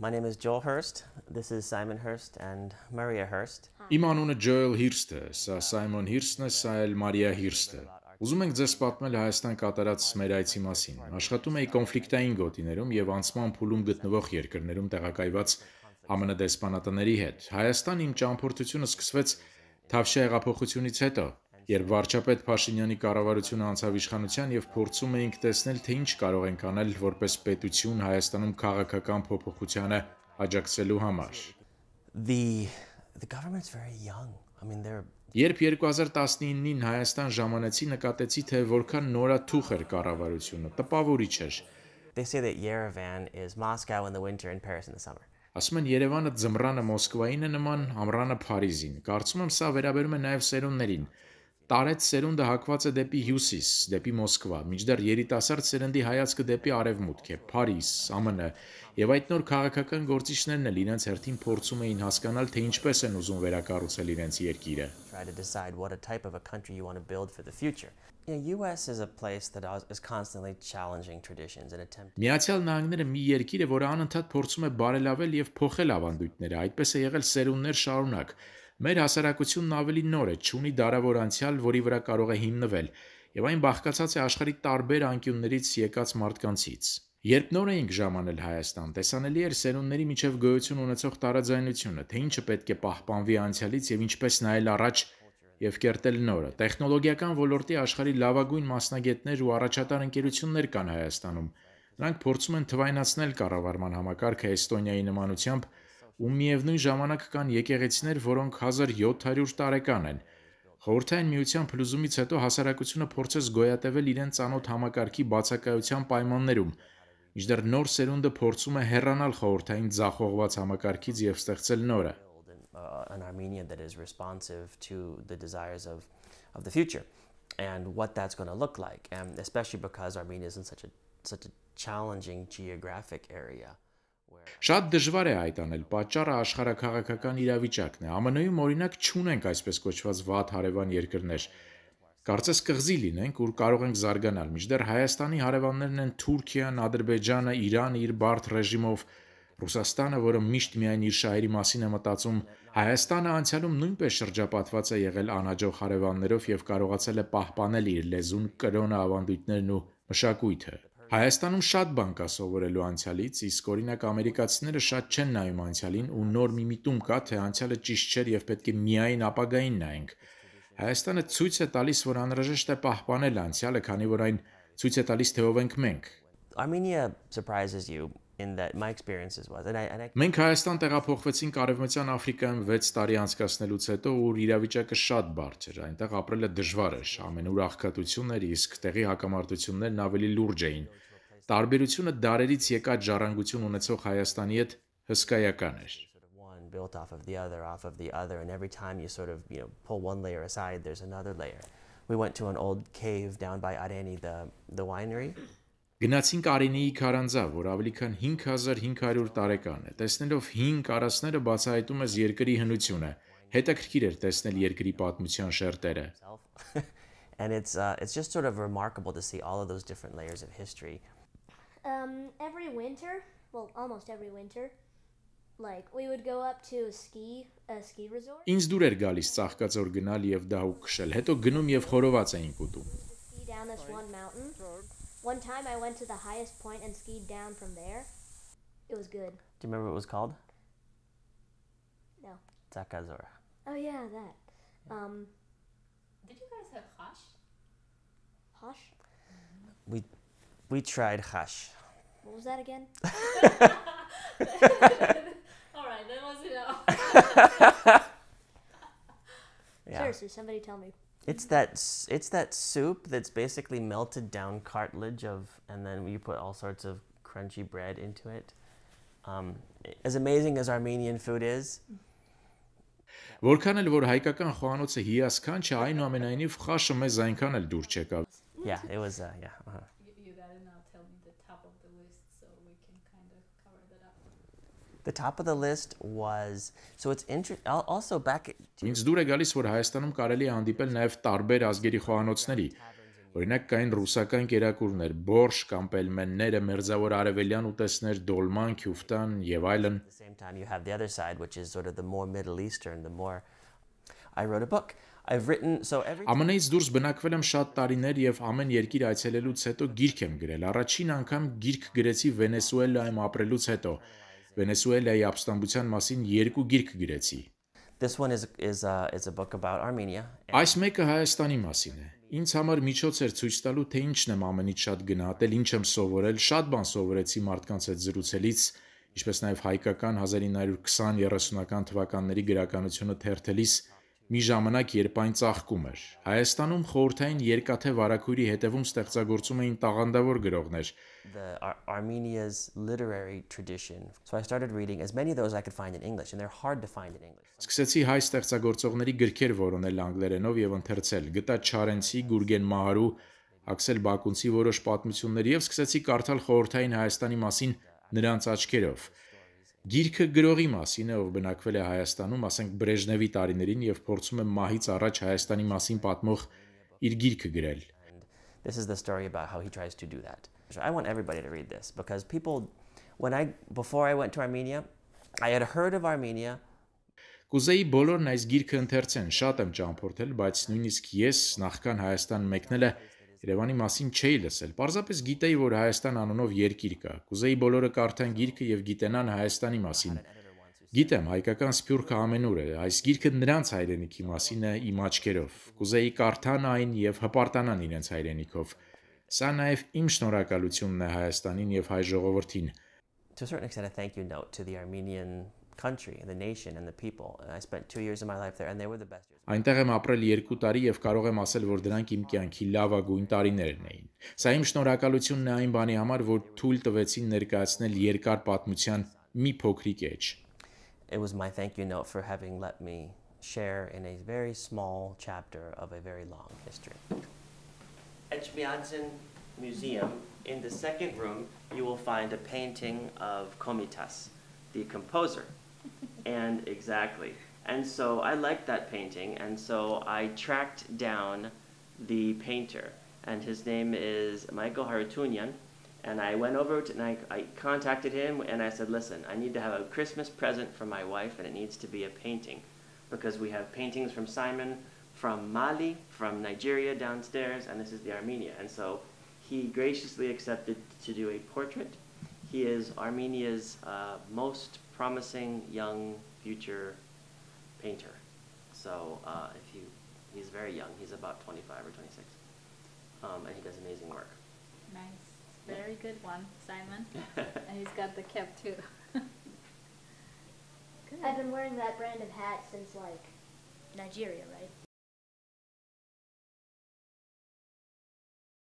My name is Joel Hurst. This is Simon Hurst and Maria Hurst. Իմ անունը Ջոել Հիրստ է, սա Սայմոն Հիրստն է, սա էլ Մարիա Հիրստը։ Ուզում ենք ձեզ պատմել Հայաստան կատարած մեր այցի մասին։ Աշխատում էի կոնֆլիկտային գոտիներում եւ անցման փուլում գտնվող երկրներում տեղակայված ԱՄՆ դեսպանատների հետ։ Հայաստան իմ ճամփորդությունը սկսվեց Թավշյա հեղափոխությունից հետո, երբ վարչապետ Փաշինյանի կառավարությունը անցավ իշխանության եւ փորձում էինք տեսնել, թե ինչ կարող ենք անել որպես պետություն Հայաստանում քաղաքական փոփոխությանը աջակցելու համար։ The government's very young. I mean, they're Երբ 2019-ին Հայաստան ժամանեցի, նկատեցի, թե որքան նորաթուխ էր կառավարությունը, տպավորիչ էր։ They say that Yerevan is Moscow in the winter and Paris in the summer. Ասում են Երևանը ձմռանը Մոսկվային է նման, ամռանը Փարիզին։ Կարծում եմ սա վերաբերում է նաև սերունդներին։ Տարեց սերունդը հակված է դեպի հյուսիս, դեպի Մոսկվա, մինչդեռ երիտասարդ սերնդի հայացքը դեպի արևմուտք է, Փարիզ, ԱՄՆ, եւ այդ նոր քաղաքական գործիչներն էլ իրենց հերթին փորձում էին հասկանալ, թե ինչպես են ուզում վերակառուցել իրենց երկիրը։ Try to decide what a type of a country you want to build for the future. The US is a place that is constantly challenging traditions and attempting. Միացյալ Նահանգները մի երկիր է, որը անընդհատ փորձում է բարելավել եւ փոխել ավանդույթները, այդպես է եղել սերունդներ շարունակ։ Մեր հասարակությունն ավելի նոր է, չունի դարավոր անցյալ, որի վրա կարող է հիմնվել, եւ այն բաղկացած է աշխարհի տարբեր անկյուններից եկած մարդկանցից։ Երբ նոր էինք ժամանել Հայաստան, տեսանելի էր սերունդների միջև գոյություն ունեցող տարաձայնությունը, թե ինչը պետք է պահպանվի անցյալից եւ ինչպես նայել առաջ եւ կերտել նորը։ Տեխնոլոգիական ոլորտի աշխարհի լավագույն մասնագետներ ու առաջատար ընկերություններ կան Հայաստանում։ Նրանք փորձում են թվայնացնել կառավարման համակարգը Էստոնիայի նմանությամբ, ու միևնույն ժամանակ կան եկեղեցիներ, որոնք 1700 տարեկան են։ Խորհրդային միության փլուզումից հետո հասարակությունը փորձեց գոյատևել իրեն ծանոթ համակարգի բացակայության պայմաններում, մինչդեռ նոր սերունդը փորձում է հեռանալ խորհրդային ձախողված համակարգից եւ ստեղծել նորը։ An Armenia that is responsive to the desires of the future and what that's going to look like, and especially because Armenia is in such a challenging geographic area. Շատ դժվար է այդ անել, պատճառը աշխարհաքաղաքական իրավիճակն է։ ԱՄՆ-ում օրինակ չունենք այսպես կոչված վատ հարևան երկրներ։ Կարծես կղզի լինենք, ուր կարող ենք զարգանալ, մինչդեռ Հայաստանի հարևաններն են Թուրքիան, Ադրբեջանը, Իրանը իր բարդ ռեժիմով, Ռուսաստանը, որը միշտ միայն իր շահերի մասին է մտածում, Հայաստանը անցյալում նույնպես շրջապատված է եղել անհաջող հարևաններով եւ կարողացել է պահպանել իր լեզուն, կրոնը, ավանդույթներն ու մշակույթը։ Հայաստանում շատ բան կա սովորելու անցյալից, իսկ օրինակ ամերիկացիները շատ չեն նայում անցյալին ու նոր մի միտում կա, թե անցյալը ճիշտ չէր եւ պետք է միայն ապագային նայենք։ Հայաստանը ցույց է տալիս, որ անհրաժեշտ է պահպանել անցյալը, քանի որ այն ցույց է տալիս, թե ով ենք մենք։ Armenia surprises you in that my experiences was and I Մենք Հայաստան տեղափոխվեցինք Արևմտյան Աֆրիկայում 6 տարի անցկացնելուց հետո, ուր իրավիճակը շատ բարդ էր, այնտեղ ապրելը դժվար էր, ամենուր աղքատություններ, իսկ տեղի հակամարտություններն ավելի լուրջ էին։ Տարբերությունը դարերից եկած ժառանգություն ունեցող Հայաստանի հետ հսկայական էր։ one built off of the other, and every time you sort of, pull one layer aside, there's another layer. We went to an old cave down by Areni, the winery. Գնացինք Արենիի քարանձավ, որ ավելի քան 5500 տարեկան է։ Տեսնելով հին կարասները բացահայտում ես երկրի հնությունը։ Հետաքրքիր էր տեսնել երկրի պատմության շերտերը։ And it's just sort of remarkable to see all of those different layers of history. Every winter, well, almost every winter, like we would go up to a ski resort. Ինձ դուր էր գալիս ծաղկածոր գնալ եւ դահուկ քշել, հետո գնում եւ խորոված էինք ուտում։ Ski down this one mountain. One time I went to the highest point and skied down from there. It was good. Do you remember what it was called? No. Zakazor. Oh yeah, that. Did you guys have hash? Hosh? We tried hash. What was that again? All right, that was enough. Yeah. Seriously, somebody tell me. It's that soup that's basically melted down cartilage and then you put all sorts of crunchy bread into it. As amazing as Armenian food is. Որքան էլ որ հայկական խոհանոցը հիասքանչ է, այնուամենայնիվ խաշը մեզ այնքան էլ դուր չեկավ։ Yeah, it was yeah. You gotta now tell me the top of the list so we can kind of cover that up. The top of the list was so it's interesting. Also back Ինձ դուր է գալիս, որ Հայաստանում կարելի է հանդիպել նաև տարբեր ազգերի խոհանոցների։ Օրինակ կային ռուսական կերակուրներ, բորշ կամ պելմենները, մերձավոր արևելյան ուտեստներ, դոլման, քյուֆտան եւ այլն։ At the same time, you have the other side, which is sort of the more Middle Eastern, the more. I wrote a book. I've written so every. ԱՄՆ-ից դուրս բնակվել եմ շատ տարիներ եւ ամեն երկիր այցելելուց հետո գիրք եմ գրել։ Առաջին անգամ գիրք գրեցի Վենեսուելայում ապրելուց հետո։ Վենեսուելայի ապստամբության մասին 2 գիրք գրեցի։ This one is a book about Armenia. Այս մեկը Հայաստանի մասին է։ Ինձ համար միջոց էր ցույց տալու, թե ինչն եմ ամենից շատ գնահատել, ինչ եմ սովորել, շատ բան սովորեցի մարդկանց հետ զրուցելից, ինչպես նաև հայկական 1920-30-ական թվականների գրականությունը թերթելիս մի ժամանակ, երբ այն ծաղկում էր։ Հայաստանում խորհրդային երկաթե վարագույրի հետևում ստեղծագործում էին տաղանդավոր գրողներ։ Armenia's literary tradition. So I started reading as many of those I could find in English, and they're hard to find in English. Սկսեցի հայ ստեղծագործողների գրքեր որոնել անգլերենով եւ ընթերցել։ Գտա Չարենցի, Գուրգեն Մահարու, Աքսել Բակունցի որոշ պատմություններ եւ սկսեցի կարդալ խորհրդային Հայաստանի մասին նրանց աչքերով։ Գիրքը գրողի մասին է, ով բնակվել է Հայաստանում, ասենք Բրեժնևի տարիներին եւ փորձում է մահից առաջ Հայաստանի մասին պատմող իր գիրքը գրել։ This is the story about how he tries to do that. I want everybody to read this because people, before I went to Armenia, I had heard of Armenia. Կուզեի բոլորն այս գիրքը ընթերցեն, շատ եմ ճամփորդել, բայց նույնիսկ ես նախքան Հայաստան մեկնելը Երևանի մասին չէի լսել։ Պարզապես գիտեի, որ Հայաստան անունով երկիր կա։ Կուզեի բոլորը կարդան գիրքը եւ գիտենան Հայաստանի մասին։ Գիտեմ, հայկական սփյուռքը ամենուր է։ Այս գիրքը նրանց հայրենիքի մասին է իմ աչքերով։ Կուզեի կարդան այն եւ հպարտանան իրենց հայրենիքով։ Սա նաեւ իմ շնորհակալությունն է Հայաստանին եւ հայ ժողովրդին։ To a certain extent, a thank you note to the Armenian country, the nation, and the people. And I spent 2 years of my life there, and they were the best years. Այնտեղ եմ ապրել 2 տարի եւ կարող եմ ասել, որ դրանք իմ կյանքի լավագույն տարիներն էին։ Սա իմ շնորհակալությունն է այն բանի համար, որ թույլ տվեցին ներկայացնել երկար պատմության մի փոքրիկ էջ։ It was my thank you note for having let me share in a very small chapter of a very long history. Echmiadzin Museum, in the second room, you will find a painting of Komitas, the composer. And exactly. And so I liked that painting, and so I tracked down the painter, and his name is Michael Harutyunyan. And I went over to, and I contacted him, and I said, listen, I need to have a Christmas present for my wife, and it needs to be a painting, because we have paintings from Simon, from Mali, from Nigeria downstairs, and this is the Armenia. And so he graciously accepted to do a portrait. He is Armenia's most promising young future painter. So he's very young. He's about 25 or 26. And he does amazing work. Nice. Very good one, Simon. And he's got the cap too. I've been wearing that brand of hat since like Nigeria, right?